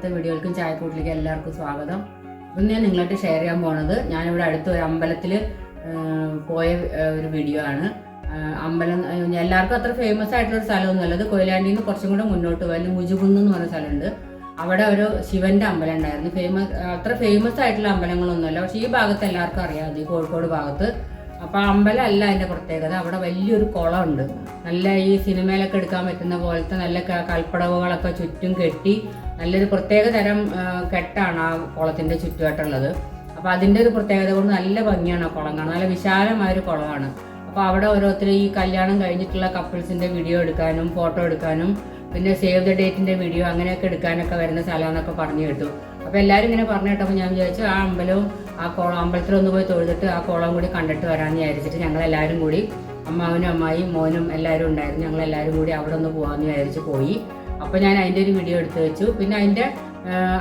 ഇന്നത്തെ വീഡിയോയിലേക്കും ചായക്കൂട്ടിലേക്ക് എല്ലാവർക്കും സ്വാഗതം. ഇന്ന് ഞാൻ നിങ്ങളായിട്ട് ഷെയർ ചെയ്യാൻ പോകുന്നത് ഞാനിവിടെ അടുത്ത ഒരു അമ്പലത്തിൽ പോയ ഒരു വീഡിയോ ആണ്. അമ്പലം എല്ലാവർക്കും അത്ര ഫേമസ് ആയിട്ടുള്ളൊരു സ്ഥലമൊന്നുമല്ല. അത് കൊയിലാണ്ടിയിൽ നിന്ന് കുറച്ചും കൂടെ മുന്നോട്ട് പോയാൽ മുജുകുന്ന് എന്ന് പറഞ്ഞ സ്ഥലമുണ്ട്. അവിടെ ഒരു ശിവന്റെ അമ്പലം ഉണ്ടായിരുന്നു. അത്ര ഫേമസ് ആയിട്ടുള്ള അമ്പലങ്ങളൊന്നുമല്ല, പക്ഷേ ഈ ഭാഗത്ത് എല്ലാവർക്കും അറിയാം, ഈ കോഴിക്കോട് ഭാഗത്ത്. അപ്പോൾ അമ്പലം അല്ല അതിൻ്റെ പ്രത്യേകത, അവിടെ വലിയൊരു കുളമുണ്ട്. നല്ല ഈ സിനിമയിലൊക്കെ എടുക്കാൻ പറ്റുന്ന പോലത്തെ നല്ല കൽപ്പടവുകളൊക്കെ ചുറ്റും കെട്ടി നല്ലൊരു പ്രത്യേക തരം കെട്ടാണ് ആ കുളത്തിൻ്റെ ചുറ്റുമായിട്ടുള്ളത്. അപ്പോൾ അതിൻ്റെ ഒരു പ്രത്യേകത കൊണ്ട് നല്ല ഭംഗിയാണ് ആ കുളം കാണാൻ. നല്ല വിശാലമായൊരു കുളമാണ്. അപ്പോൾ അവിടെ ഓരോരുത്തർ ഈ കല്യാണം കഴിഞ്ഞിട്ടുള്ള കപ്പിൾസിൻ്റെ വീഡിയോ എടുക്കാനും ഫോട്ടോ എടുക്കാനും പിന്നെ സേവ് ദ ഡേറ്റിൻ്റെ വീഡിയോ അങ്ങനെയൊക്കെ എടുക്കാനൊക്കെ വരുന്ന സ്ഥലമെന്നൊക്കെ പറഞ്ഞു കേട്ടു. അപ്പോൾ എല്ലാവരും ഇങ്ങനെ പറഞ്ഞു കേട്ടപ്പോൾ ഞാൻ വിചാരിച്ചു ആ അമ്പലവും ആ കുളം അമ്പലത്തിലൊന്ന് പോയി തൊഴുതിട്ട് ആ കുളം കൂടി കണ്ടിട്ട് വരാമെന്ന് വിചാരിച്ചിട്ട് ഞങ്ങളെല്ലാവരും കൂടി അമ്മാവനും അമ്മായിയും മോനും എല്ലാവരും ഉണ്ടായിരുന്നു. ഞങ്ങളെല്ലാവരും കൂടി അവിടെ ഒന്ന് പോകാമെന്ന് വിചാരിച്ച് പോയി. അപ്പോൾ ഞാൻ അതിൻ്റെ ഒരു വീഡിയോ എടുത്ത് വെച്ചു. പിന്നെ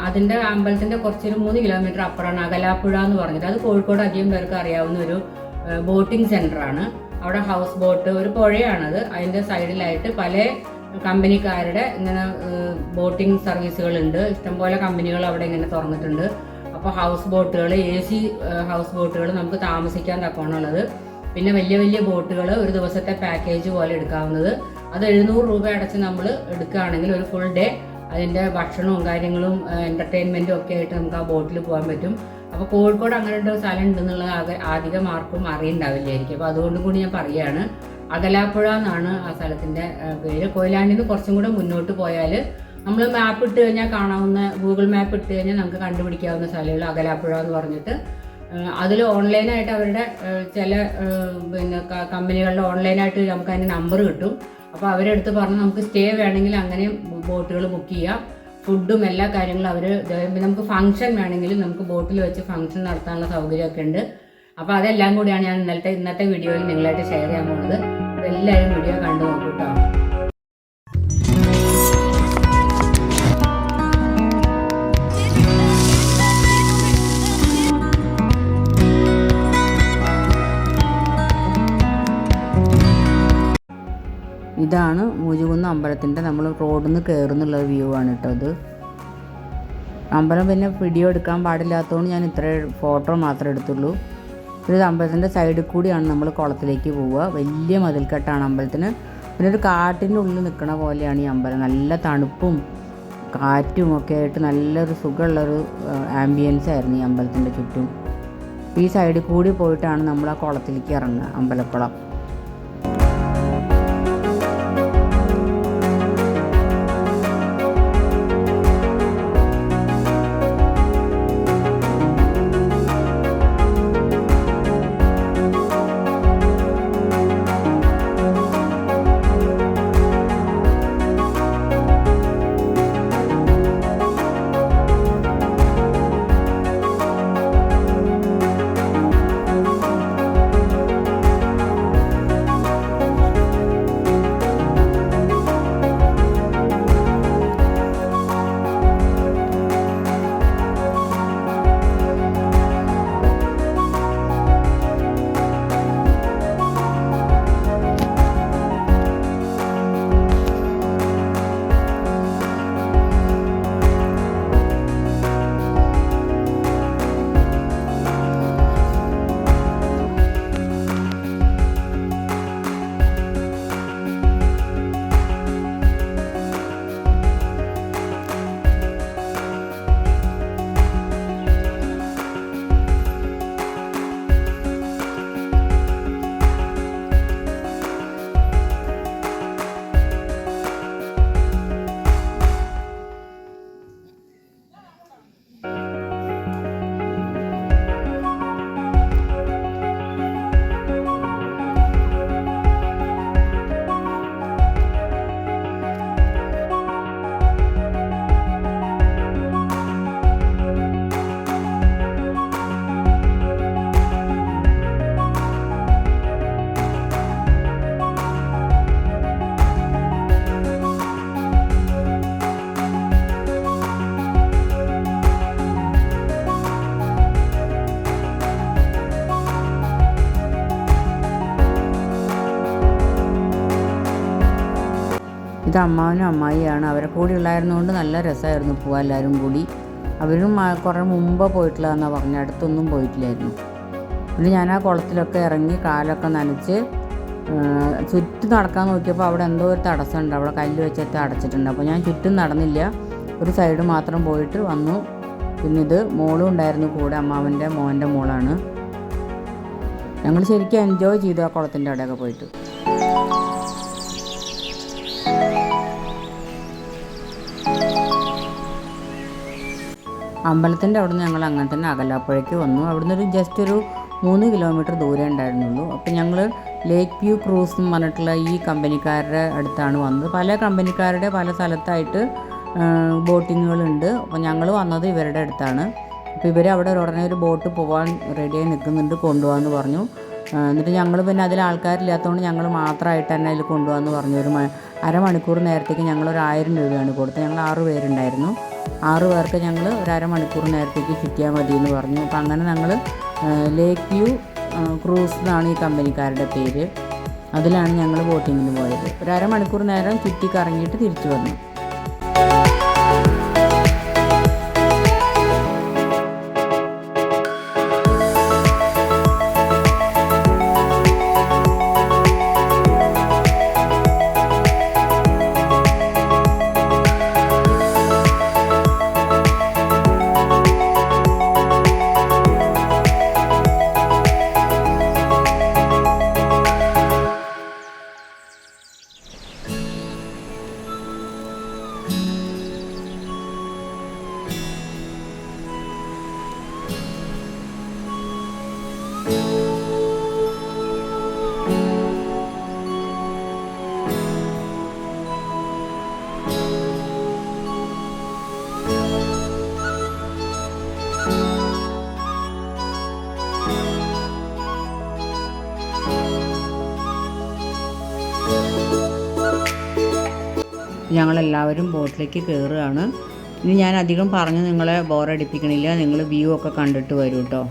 അതിൻ്റെ അമ്പലത്തിൻ്റെ കുറച്ചൊരു 3 കിലോമീറ്റർ അപ്പുറമാണ് അകലാപ്പുഴ എന്ന് പറഞ്ഞിട്ട്, അത് കോഴിക്കോട് അധികം പേർക്ക് അറിയാവുന്ന ഒരു ബോട്ടിംഗ് സെൻ്ററാണ്. അവിടെ ഹൗസ് ബോട്ട്, ഒരു പുഴയാണത്. അതിൻ്റെ സൈഡിലായിട്ട് പല കമ്പനിക്കാരുടെ ഇങ്ങനെ ബോട്ടിംഗ് സർവീസുകളുണ്ട്. ഇഷ്ടംപോലെ കമ്പനികൾ അവിടെ ഇങ്ങനെ തുറന്നിട്ടുണ്ട്. അപ്പോൾ ഹൗസ് ബോട്ടുകൾ, AC ഹൗസ് ബോട്ടുകൾ നമുക്ക് താമസിക്കാൻ തക്കോണുള്ളത്. പിന്നെ വലിയ വലിയ ബോട്ടുകൾ ഒരു ദിവസത്തെ പാക്കേജ് പോലെ എടുക്കാവുന്നത്. അത് 700 രൂപ അടച്ച് നമ്മൾ എടുക്കുകയാണെങ്കിൽ ഒരു ഫുൾ ഡേ അതിൻ്റെ ഭക്ഷണവും കാര്യങ്ങളും എൻ്റർടൈൻമെൻറ്റും ഒക്കെ ആയിട്ട് നമുക്ക് ആ ബോട്ടിൽ പോകാൻ പറ്റും. അപ്പോൾ കോഴിക്കോട് അങ്ങനെ ഒരു സ്ഥലം ഉണ്ടെന്നുള്ളത് അധികം ആർക്കും അറിയുണ്ടാവില്ലായിരിക്കും. അപ്പോൾ അതുകൊണ്ടും കൂടി ഞാൻ പറയുകയാണ്. അകലാപ്പുഴ എന്നാണ് ആ സ്ഥലത്തിൻ്റെ പേര്. കൊയിലാണ്ടിൽ നിന്ന് കുറച്ചും കൂടെ മുന്നോട്ട് പോയാൽ നമ്മൾ മാപ്പ് ഇട്ട് കഴിഞ്ഞാൽ കാണാവുന്ന, ഗൂഗിൾ മാപ്പ് ഇട്ട് കഴിഞ്ഞാൽ നമുക്ക് കണ്ടുപിടിക്കാവുന്ന സ്ഥലങ്ങൾ അകലാപ്പുഴ എന്ന് പറഞ്ഞിട്ട്. അതിൽ ഓൺലൈനായിട്ട് അവരുടെ ചില പിന്നെ കമ്പനികളുടെ ഓൺലൈനായിട്ട് നമുക്ക് അതിൻ്റെ നമ്പർ കിട്ടും. അപ്പോൾ അവരെടുത്ത് പറഞ്ഞ് നമുക്ക് സ്റ്റേ വേണമെങ്കിൽ അങ്ങനെ ബോട്ടുകൾ ബുക്ക് ചെയ്യാം. ഫുഡും എല്ലാ കാര്യങ്ങളും അവർ, നമുക്ക് ഫംഗ്ഷൻ വേണമെങ്കിലും നമുക്ക് ബോട്ടിൽ വെച്ച് ഫംഗ്ഷൻ നടത്താനുള്ള സൗകര്യമൊക്കെ ഉണ്ട്. അപ്പോൾ അതെല്ലാം കൂടിയാണ് ഞാൻ ഇന്നത്തെ വീഡിയോയിൽ നിങ്ങളായിട്ട് ഷെയർ ചെയ്യാൻ പോകുന്നത്. അപ്പോൾ എല്ലാവരും വീഡിയോ കണ്ടു നോക്കൂ കേട്ടോ. ഇതാണ് മുജുകുന്ന് അമ്പലത്തിൻ്റെ നമ്മൾ റോഡിൽ നിന്ന് കയറുന്നുള്ള വ്യൂ ആണ് കേട്ടോ ഇത്. അമ്പലം പിന്നെ വീഡിയോ എടുക്കാൻ പാടില്ലാത്തതുകൊണ്ട് ഞാൻ ഇത്ര ഫോട്ടോ മാത്രമേ എടുത്തുള്ളൂ. ഇത് അമ്പലത്തിൻ്റെ സൈഡിൽ കൂടിയാണ് നമ്മൾ കുളത്തിലേക്ക് പോവുക. വലിയ മതിൽക്കെട്ടാണ് അമ്പലത്തിന്. പിന്നെ ഒരു കാട്ടിൻ്റെ ഉള്ളിൽ നിൽക്കണ പോലെയാണ് ഈ അമ്പലം. നല്ല തണുപ്പും കാറ്റും ഒക്കെ ആയിട്ട് നല്ലൊരു സുഖമുള്ളൊരു ആംബിയൻസ് ആയിരുന്നു ഈ അമ്പലത്തിൻ്റെ ചുറ്റും. ഈ സൈഡിൽ കൂടി പോയിട്ടാണ് നമ്മൾ ആ കുളത്തിലേക്ക് ഇറങ്ങുക, അമ്പലക്കുളം. ഇത് അമ്മാവനും അമ്മായിയാണ്. അവരെ കൂടി ഉള്ളായിരുന്നുകൊണ്ട് നല്ല രസമായിരുന്നു പോവാൻ എല്ലാവരും കൂടി. അവരും കുറേ മുമ്പ് പോയിട്ടുള്ളതെന്നാണ് പറഞ്ഞത്, അടുത്തൊന്നും പോയിട്ടില്ലായിരുന്നു. പിന്നെ ഞാൻ ആ കുളത്തിലൊക്കെ ഇറങ്ങി കാലൊക്കെ നനച്ച് ചുറ്റും നടക്കാൻ നോക്കിയപ്പോൾ അവിടെ എന്തോ ഒരു തടസ്സമുണ്ട്, അവിടെ കല്ല് വെച്ചിട്ട് അടച്ചിട്ടുണ്ട്. അപ്പോൾ ഞാൻ ചുറ്റും നടന്നില്ല, ഒരു സൈഡ് മാത്രം പോയിട്ട് വന്നു. പിന്നെ ഇത് മോളും ഉണ്ടായിരുന്നു കൂടെ, അമ്മാവൻ്റെ മോൻ്റെ മോളാണ്. ഞങ്ങൾ ശരിക്കും എൻജോയ് ചെയ്തു ആ കുളത്തിൻ്റെ അവിടെയൊക്കെ പോയിട്ട്. അമ്പലത്തിൻ്റെ അവിടെ നിന്ന് ഞങ്ങൾ അങ്ങനെ തന്നെ അകലാപ്പുഴയ്ക്ക് വന്നു. അവിടുന്ന് ജസ്റ്റ് ഒരു 3 കിലോമീറ്റർ ദൂരം ഉണ്ടായിരുന്നുള്ളൂ. അപ്പോൾ ഞങ്ങൾ ലേക്ക് വ്യൂ ക്രൂസ് എന്ന് പറഞ്ഞിട്ടുള്ള ഈ കമ്പനിക്കാരുടെ അടുത്താണ് വന്നത്. പല കമ്പനിക്കാരുടെ പല സ്ഥലത്തായിട്ട് ബോട്ടിങ്ങുകളുണ്ട്. അപ്പോൾ ഞങ്ങൾ വന്നത് ഇവരുടെ അടുത്താണ്. അപ്പോൾ ഇവർ അവിടെ ഉടനെ ഒരു ബോട്ട് പോകാൻ റെഡിയായി നിൽക്കുന്നുണ്ട്, കൊണ്ടുപോകാമെന്ന് പറഞ്ഞു. എന്നിട്ട് ഞങ്ങൾ പിന്നെ അതിൽ ആൾക്കാരില്ലാത്തതുകൊണ്ട് ഞങ്ങൾ മാത്രമായിട്ട് തന്നെ അതിൽ കൊണ്ടുപോകാമെന്ന് പറഞ്ഞു. ഒരു അരമണിക്കൂർ നേരത്തേക്ക് ഞങ്ങൾ 1000 രൂപയാണ് കൊടുത്തത്. ഞങ്ങൾ 6 പേരുണ്ടായിരുന്നു. 6 പേർക്ക് ഞങ്ങൾ ഒരു അരമണിക്കൂർ നേരത്തേക്ക് ചുറ്റിയാൽ മതി എന്ന് പറഞ്ഞു. അപ്പോൾ അങ്ങനെ ഞങ്ങൾ ലേക്ക് വ്യൂ ക്രൂസ് എന്നാണ് ഈ കമ്പനിക്കാരുടെ പേര്. അതിലാണ് ഞങ്ങൾ ബോട്ടിങ്ങിന് പോയത്. ഒരു അരമണിക്കൂർ നേരം ചുറ്റി കറങ്ങിയിട്ട് തിരിച്ചു വന്നു. ഞങ്ങളെല്ലാവരും ബോട്ടിലേക്ക് കയറുകയാണ്. ഇനി ഞാൻ അധികം പറഞ്ഞ് നിങ്ങളെ ബോറടിപ്പിക്കണില്ല, നിങ്ങൾ വ്യൂ ഒക്കെ കണ്ടിട്ട് വരൂ കേട്ടോ.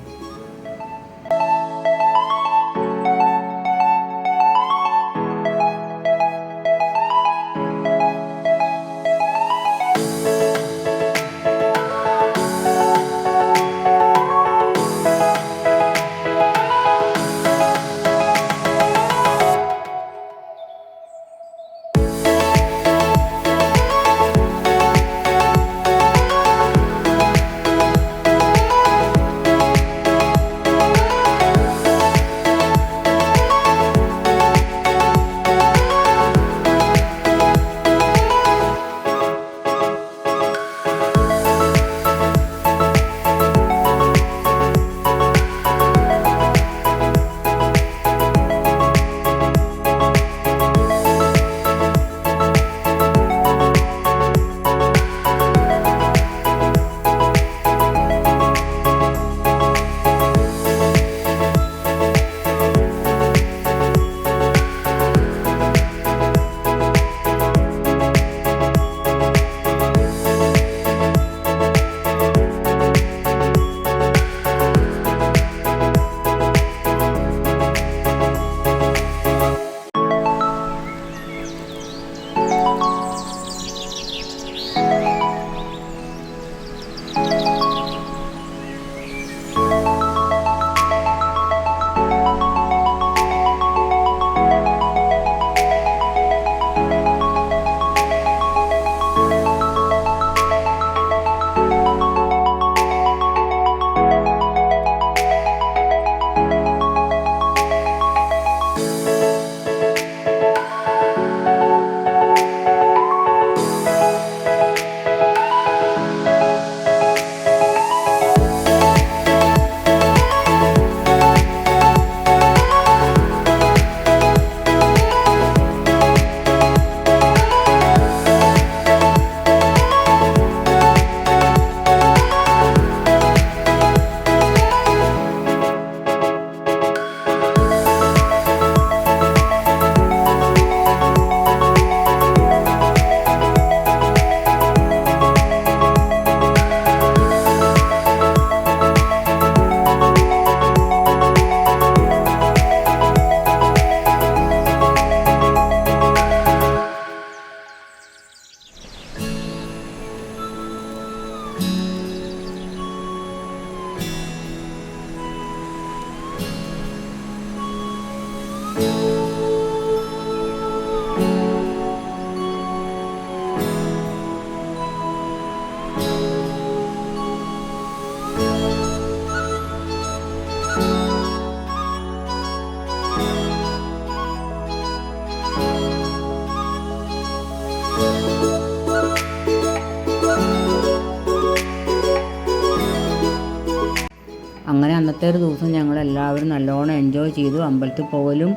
അന്നത്തെ ഒരു ദിവസം ഞങ്ങൾ എല്ലാവരും നല്ലോണം എൻജോയ് ചെയ്തു. അമ്പലത്തിൽ പോകലും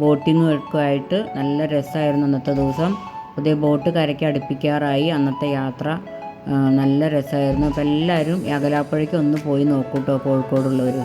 ബോട്ടിങ്ങും ഒക്കെ ആയിട്ട് നല്ല രസമായിരുന്നു അന്നത്തെ ദിവസം. പുതിയ ബോട്ട് കരയ്ക്ക് അടുപ്പിക്കാറായി. അന്നത്തെ യാത്ര നല്ല രസമായിരുന്നു. അപ്പോൾ എല്ലാവരും അകലാപ്പുഴയ്ക്ക് ഒന്ന് പോയി നോക്കൂട്ടോ, കോഴിക്കോടുള്ളവർ.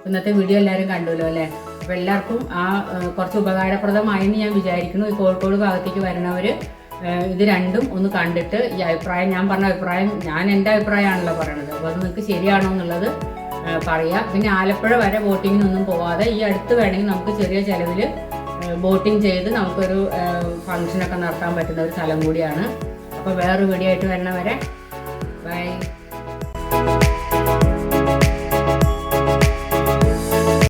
ഇന്നത്തെ വീഡിയോ എല്ലാവരും കണ്ടുല്ലോ അല്ലേ? അപ്പോൾ എല്ലാവർക്കും കുറച്ച് ഉപകാരപ്രദമായെന്ന് ഞാൻ വിചാരിക്കുന്നു. ഈ കോഴിക്കോട് ഭാഗത്തേക്ക് വരുന്നവർ ഇത് രണ്ടും ഒന്ന് കണ്ടിട്ട് ഈ അഭിപ്രായം, ഞാൻ പറഞ്ഞ അഭിപ്രായം, ഞാൻ എൻ്റെ അഭിപ്രായമാണല്ലോ പറയണത്, അപ്പോൾ അത് നിങ്ങൾക്ക് ശരിയാണോ എന്നുള്ളത് പറയുക. പിന്നെ ആലപ്പുഴ വരെ ബോട്ടിങ്ങിനൊന്നും പോവാതെ ഈ അടുത്ത് വേണമെങ്കിൽ നമുക്ക് ചെറിയ ചിലവിൽ ബോട്ടിങ് ചെയ്ത് നമുക്കൊരു ഫംഗ്ഷനൊക്കെ നടത്താൻ പറ്റുന്ന ഒരു സ്ഥലം കൂടിയാണ്. അപ്പോൾ വേറൊരു വീഡിയോ ആയിട്ട് വരുന്നവരെ ബൈ.